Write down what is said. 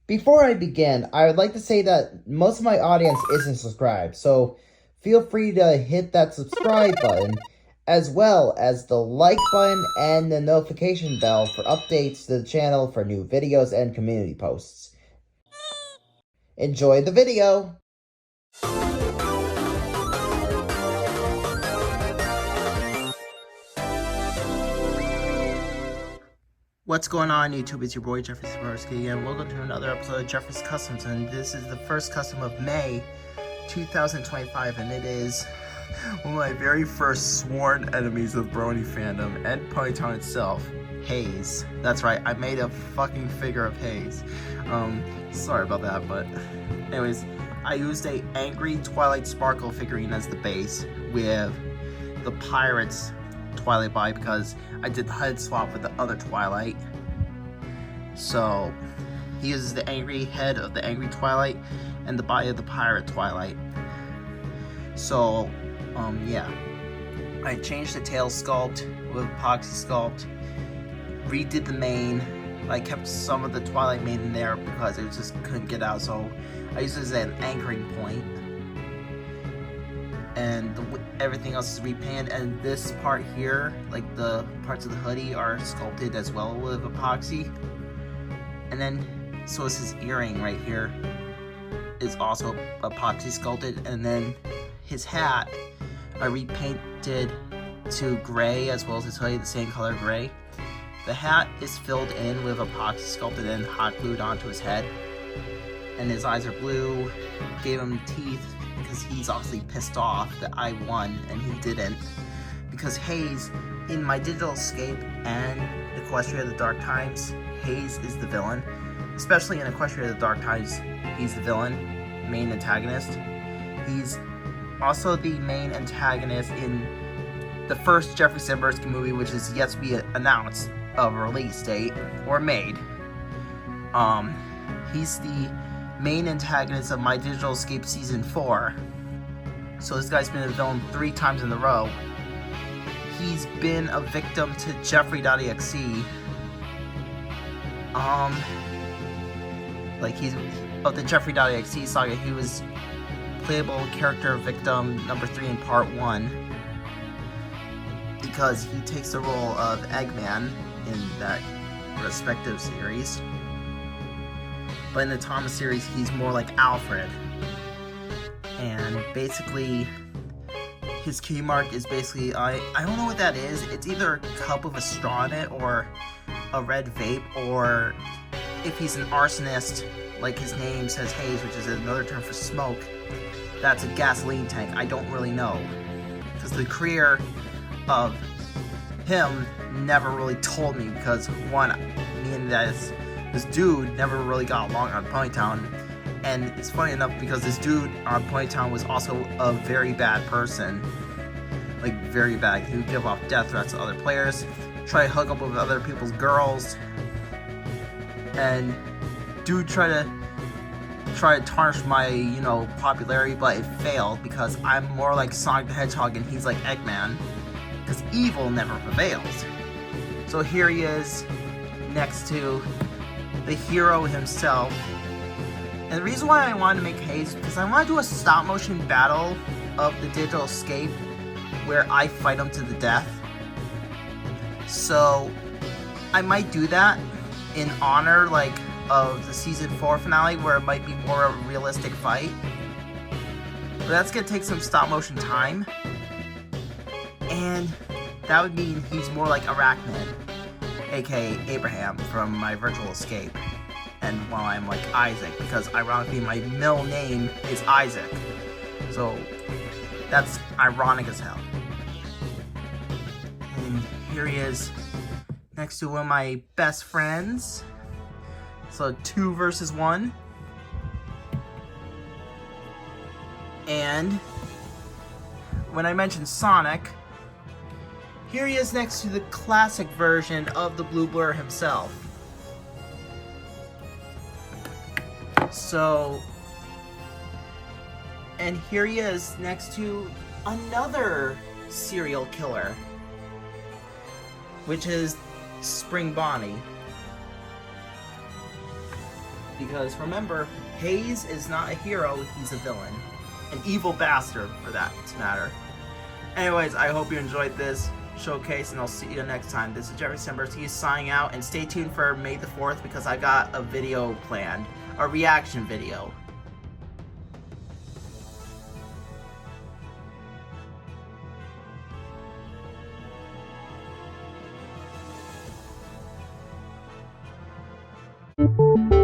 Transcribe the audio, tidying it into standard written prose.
Before I begin, I would like to say that most of my audience isn't subscribed, so feel free to hit that subscribe button, as well as the like button and the notification bell for updates to the channel for new videos and community posts. Enjoy the video! What's going on, YouTube? It's your boy Geoffrey Sambursky, and welcome to another episode of Geoffrey's Customs. And this is the first custom of May 2025, and it is one of my very first sworn enemies of brony fandom and ponytown itself, Haze. That's right, I made a fucking figure of Haze. Sorry about that, but anyways, I used a angry Twilight Sparkle figurine as the base with the Pirates Twilight body because I did the head swap with the other Twilight. So he uses the angry head of the angry Twilight and the body of the pirate Twilight. So yeah, I changed the tail sculpt with epoxy sculpt, redid the mane. I kept some of the Twilight mane in there because it just couldn't get out, so I used it as an anchoring point. And everything else is repainted, and this part here, like the parts of the hoodie, are sculpted as well with epoxy. And then, so is his earring right here is also epoxy sculpted, and then his hat I repainted to gray as well as his hoodie, the same color gray. The hat is filled in with epoxy sculpted and hot glued onto his head, and his eyes are blue. Gave him teeth because he's obviously pissed off that I won and he didn't. Because Haze, in my Digital Escape and Equestria the Dark Times, Haze is the villain. Especially in Equestria the Dark Times, he's the villain, main antagonist. He's also the main antagonist in the first Geoffrey Sambursky movie, which is yet to be announced of a release date or made. He's the main antagonist of my Digital Escape Season 4. So this guy's been a villain 3 times in a row. He's been a victim to Geoffrey.exe. Like he's of the Geoffrey.exe saga, he was playable character victim number 3 in part 1. Because he takes the role of Eggman in that respective series. But in the Thomas series, he's more like Alfred. And basically, his key mark is basically, I don't know what that is. It's either a cup with a straw in it, or a red vape, or if he's an arsonist, like his name says Haze, which is another term for smoke, that's a gasoline tank. I don't really know. Because the career of him never really told me, because one, me and this dude never really got along on Ponytown. And it's funny enough because this dude on Ponytown was also a very bad person. Like, very bad. He would give off death threats to other players, try to hook up with other people's girls, and dude tried to tarnish my, popularity, but it failed because I'm more like Sonic the Hedgehog and he's like Eggman. Because evil never prevails. So here he is, next to the hero himself. And the reason why I wanted to make Haze, because I want to do a stop motion battle of the Digital Escape where I fight him to the death. So I might do that in honor of the season 4 finale, where it might be more of a realistic fight. But that's gonna take some stop motion time. And that would mean he's more like Arachnid, aka Abraham from my Virtual Escape. And while I'm like Isaac, because ironically my middle name is Isaac. So that's ironic as hell. And here he is next to one of my best friends. So 2 versus 1. And when I mentioned Sonic, here he is next to the classic version of the Blue Blur himself. So, and here he is next to another serial killer, which is Spring Bonnie. Because remember, Haze is not a hero, he's a villain. An evil bastard, for that matter. Anyways, I hope you enjoyed this showcase, and I'll see you next time. This is Geoffrey Sambursky signing out, and stay tuned for May the 4th because I got a video planned. A reaction video. Thank you.